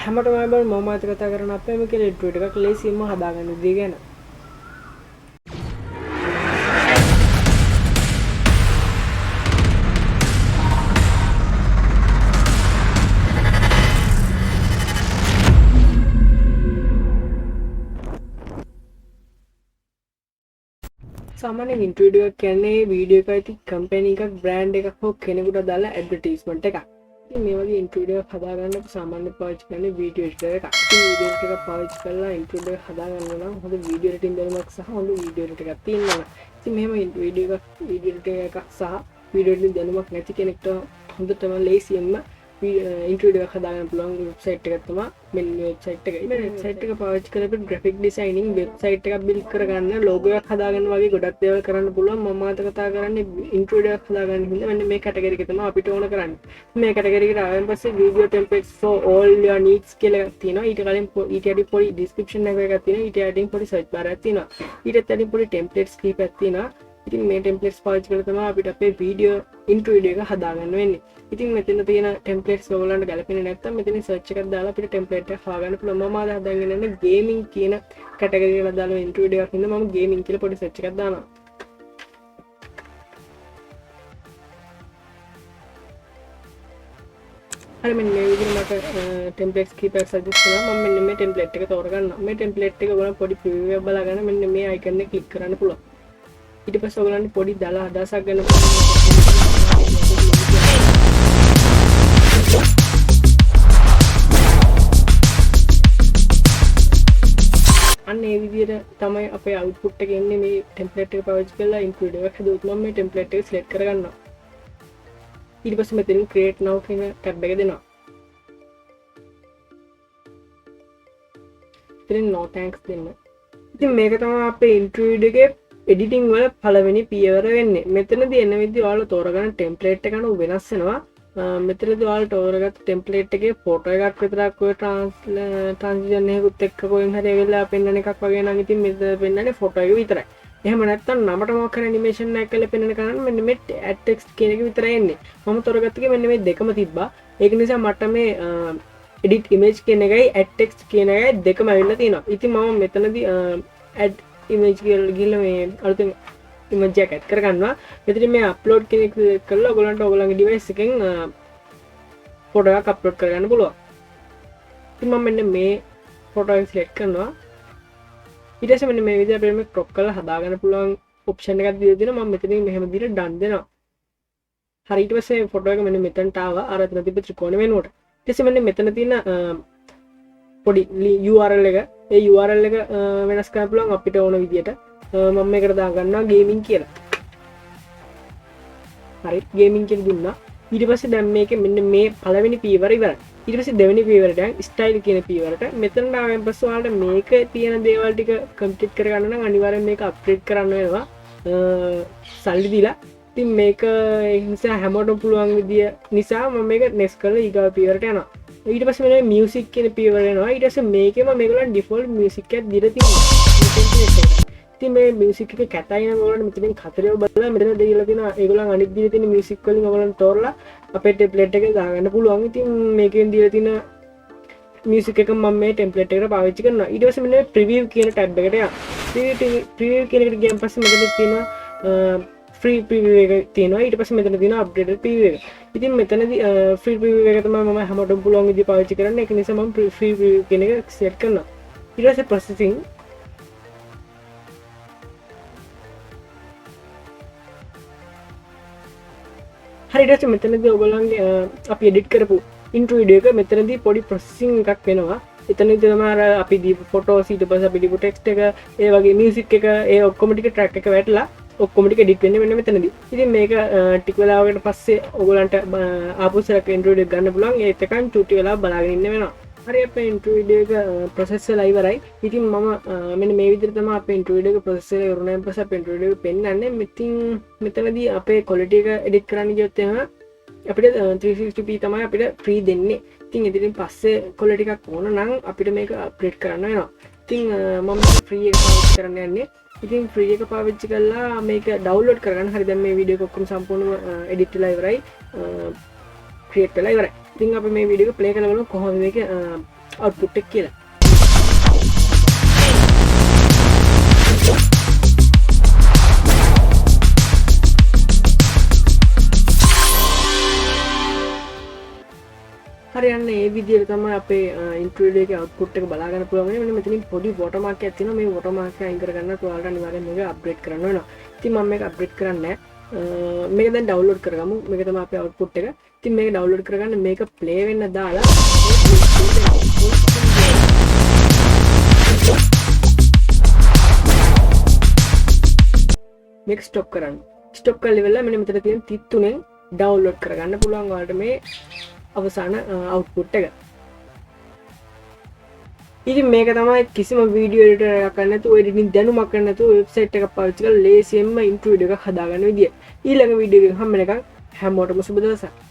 හැමෝටම බල මම අද කතා කරන අපේම කියලා ඉන්ට්‍රෝ එකක් ලේසියෙන්ම හදාගන්න විදිය ගැන. සාමාන්‍යයෙන් ඉන්ට්‍රෝ එකක් කියන්නේ වීඩියෝ එකක ඇති කම්පැනි එකක් බ්‍රෑන්ඩ් එකක් හෝ කෙනෙකුට දාලා ඇඩ්වර්ටයිස්මන්ට් එකක්. ඉතින් මේ වගේ ඉන්ට්‍රෝ එකක් හදාගන්න සාමාන්‍ය පාවිච්චි කරන්නේ වීඩියෝ එඩිටර් එකක්. ඉතින් වීඩියෝ එඩිටර් එකක් පාවිච්චි කරලා ඉන්ට්‍රෝ එක හදාගන්න නම් හොඳ වීඩියෝ එඩිටින් දැනුමක් සහ හොඳ වීඩියෝ එඩිටර් එකක් තියෙන්න ඕන. ඉතින් මෙහෙම වීඩියෝ එඩිටර් එකක් සහ වීඩියෝ එඩිටින් දැනුමක් නැති කෙනෙක්ට හොඳටම ලේසියෙන්ම ඉන්ට්‍රෝ එකක් හදාගන්න පුළුවන් වෙබ්සයිට් එකක් තමයි මෙන්න වෙබ්සයිට් එක. මේ වෙබ්සයිට් එක පාවිච්චි කරලා ග්‍රැෆික් ඩිසයිනින් වෙබ්සයිට් එකක් බිල්ඩ් කරගන්න, ලෝගෝ එකක් හදාගන්න වගේ ගොඩක් දේවල් කරන්න පුළුවන්. මම අද කතා කරන්නේ ඉන්ට්‍රෝ එකක් හදාගන්න හින්දා මෙන්න මේ කැටගරි එක තමයි අපිට ඕන කරන්නේ. මේ කැටගරි එකට ආවෙන් පස්සේ video templates for all your needs කියලා එකක් තියෙනවා. ඊට කලින් ඊට යටින් පොඩි description එකක් තියෙනවා. ඊට යටින් පොඩි search bar එකක් තියෙනවා. ඊට යටින් පොඩි templates කීපයක් තියෙනවා. ඉතින් මේ templates පාවිච්චි කරලා තමයි අපිට අපේ video intro video එක හදාගන්න වෙන්නේ. ඉතින් මෙතන තියෙන templates ඔයගොල්ලන්ට ගැලපෙන්නේ නැත්නම් මෙතන search එකක් දාලා අපිට template එක හොයාගන්න පුළුවන්. මම අද හදාගෙන ඉන්නේ gaming කියන category එකට දාලා intro video එකක් ඉන්න මම gaming කියලා පොඩි search එකක් දානවා. හරි මෙන්න මේ විදිහට මට templates කීපයක් suggest කරනවා. මම මෙන්න මේ template එක තෝරගන්නවා. මේ template එක ඔයගොල්ලෝ පොඩි preview එකක් බලාගෙන මෙන්න මේ icon එක click කරන්න පුළුවන්. ඊට පස්සේ ඔයගොල්ලන්ට පොඩි දාලා අදහසක් ගන්න අන්න ඒ විදිහට තමයි අපේ output එක එන්නේ. මේ template එක පාවිච්චි කරලා include එකක් හදුවොත් මම මේ template එක select කරගන්නවා. ඊට පස්සේ මෙතනින් create now කියන tab එක දෙනවා. ඉතින් no thanks දෙන්න. ඉතින් මේක තමයි අපේ intro එකේ editing වල පළවෙනි පියවර වෙන්නේ. මෙතනදී එන විදිහ ඔයාලා තෝරගන්න template එක අනුව වෙනස් වෙනවා. මෙතනදී ඔයාලා තෝරගත්ත template එකේ photo එකක් විතරක් ඔය transition එකකුත් එක්ක කොහෙන් හරි ඇවිල්ලා පෙන්වන එකක් වගේ නම් ඉතින් මෙතන පෙන්වන්නේ photo එක විතරයි. එහෙම නැත්නම් නමට මොකක් කරන animation එකක් කරලා පෙන්වන කරන්නේ මෙන්න මේ add text කියන එක විතරයි එන්නේ. මම තෝරගත්තේ මෙන්න මේ දෙකම තිබ්බා. ඒක නිසා මට මේ edit image කියන එකයි add text කියන එකයි දෙකම ඇවිල්ලා තියෙනවා. ඉතින් මම මෙතනදී add image ගිහලා මේ අලුතෙන් image එකක් add කරගන්නවා. මෙතන මේ upload කියන එක කරලා ඔයගොල්ලන්ට ඔයගොල්ලන්ගේ device එකෙන් photo එකක් upload කරගන්න පුළුවන්. ඉතින් මම මෙන්න මේ photo එක select කරනවා. ඊට පස්සේ මෙන්න මේ විදිහට අපිට මේ crop කරලා හදාගන්න පුළුවන් option එකක් දීලා දෙනවා. මම මෙතනින් මෙහෙම දීලා done දෙනවා. හරි ඊට පස්සේ photo එක මෙන්න මෙතනට ආවා. අර එතන තිබ්බ ත්‍රිකෝණය වෙනුවට. ඊට පස්සේ මෙන්න මෙතන තියෙන පොඩි URL එක ඒ URL එක වෙනස් කරන්න පුළුවන් අපිට ඕන විදියට. මම මේකට දාගන්නවා gaming කියලා. හරි gaming කියලා දුන්නා. ඊට පස්සේ දැන් මේකේ මෙන්න මේ පළවෙනි පියවර ඉවරයි. ඊට පස්සේ දෙවෙනි පියවරට යන් style කියන පියවරට මෙතනට ආවෙන් පස්සේ ඔයාලට මේකේ තියෙන දේවල් ටික complete කරගන්න නම් අනිවාර්යෙන් මේක upgrade කරන්න වෙනවා. සල්ලි දීලා. ඉතින් මේක ඒ නිසා හැමෝටම පුළුවන් විදිය නිසා මම මේක next කරලා ඊගාව පියවරට යනවා. ඊට පස්සේ මෙන්න music කියන පියවර එනවා. ඊට පස්සේ මේකෙම මේගොල්ලන් default music එකක් දීලා තියෙනවා. ඉතින් මේ music එක කැතයි නම් ඔයාලට මෙතනින් කතරේව බලලා මෙතන දීලා තියෙනවා. ඒගොල්ලන් අනිත් දීලා තියෙන music වලින් ඔයාලන් තෝරලා අපේ template එකේ දාගන්න පුළුවන්. ඉතින් මේකෙන් දීලා තියෙන music එක මම මේ template එකට පාවිච්චි කරනවා. ඊට පස්සේ මෙන්න preview කියන tab එකට යනවා. preview කියන එකට ගියන් පස්සේ මෙතන තියෙනවා free preview එක තියෙනවා. ඊට පස්සේ මෙතන තියෙනවා updated preview එක. ඉතින් මෙතනදී free preview එක තමයි මම හැමෝටම පුළුවන් විදිහට පාවිච්චි කරන්නේ. ඒක නිසා මම free preview කියන එක set කරනවා. ඊට පස්සේ processing හරි ඊට පස්සේ මෙතනදී ඔයගොල්ලන්ගේ අපි edit කරපු intro video එක මෙතනදී පොඩි processing එකක් වෙනවා. එතනදී තමයි අර අපි දීපු photos ඊට පස්සේ අපි දීපු text එක ඒ වගේ music එක ඒ ඔක්කොම ටික track එක වැටලා ඔක්කොම ටික edit වෙන්නේ මෙන්න මෙතනදී. ඉතින් මේක ටික වෙලාවකට පස්සේ ඔයගොල්ලන්ට ආපහු select intro video ගන්න පුළුවන්. ඒත් එකන් චුටි වෙලා බලාගෙන ඉන්න වෙනවා. හරි අපේ intro video එක process වෙලා ඉවරයි. ඉතින් මම මෙන්න මේ විදිහට තමයි අපේ intro video එක process වෙලා ඉවරනයින් පස්සේ අපේ intro video එක පෙන්නන්නේ. ඉතින් මෙතනදී අපේ quality එක edit කරන්න ගියොත් එහෙම අපිට 360p තමයි අපිට free දෙන්නේ. ඉතින් ඉතින් පස්සේ quality එකක් ඕන නම් අපිට මේක upgrade කරන්න වෙනවා. ඉතින් මම free එක පාවිච්චි කරන්න යන්නේ. ඉතින් free එක පාවිච්චි කරලා මේක download කරගන්න. හරි දැන් මේ වීඩියෝ එක ඔක්කොම සම්පූර්ණව edit වෙලා ඉවරයි. create වෙලා ඉවරයි. ඉතින් අපි මේ වීඩියෝ එක play කරලා බලමු කොහොමද මේක අවුට්පුට් එක කියලා. හරියන්න ඒ විදිහට තමයි අපේ ඉන්ට්‍රෝ එකේ අවුට්පුට් එක බලා ගන්න පුළුවන්. මෙන්න මෙතනින් පොඩි වොටර්මාක් එකක් තියෙනවා. මේ වොටර්මාක් එක අයින් කරගන්න ඔයාලට අනිවාර්යෙන් මේක අප්ග්‍රේඩ් කරන්න වෙනවා. ඉතින් මම මේක අප්ග්‍රේඩ් කරන්නේ නැහැ. මේක දැන් ඩවුන්ලෝඩ් කරගමු. මේක තමයි අපේ අවුට්පුට් එක. ඉතින් මේක ඩවුන්ලෝඩ් කරගන්න මේක ප්ලේ වෙන්න දාලා මේක ස්ටොප් කරන්න. ස්ටොප් කරලා ඉවරලා මෙන්න මෙතන තියෙන 33න් ඩවුන්ලෝඩ් කරගන්න පුළුවන් ඔයාලට මේ අවසාන අවුට්පුට් එක. ඉතින් මේක තමයි කිසිම වීඩියෝ එඩිටර් එකක් ගන්න නැතුව එඩිටින් දැනුමක් ගන්න නැතුව වෙබ්සයිට් එකක් පාවිච්චි කරලා ලේසියෙන්ම ඉන්ට්‍රෝ එකක් හදාගන්න විදිය. ඊළඟ වීඩියෝ එකකින් හම්බ වෙනකන් හැමෝටම සුබ දවසක්.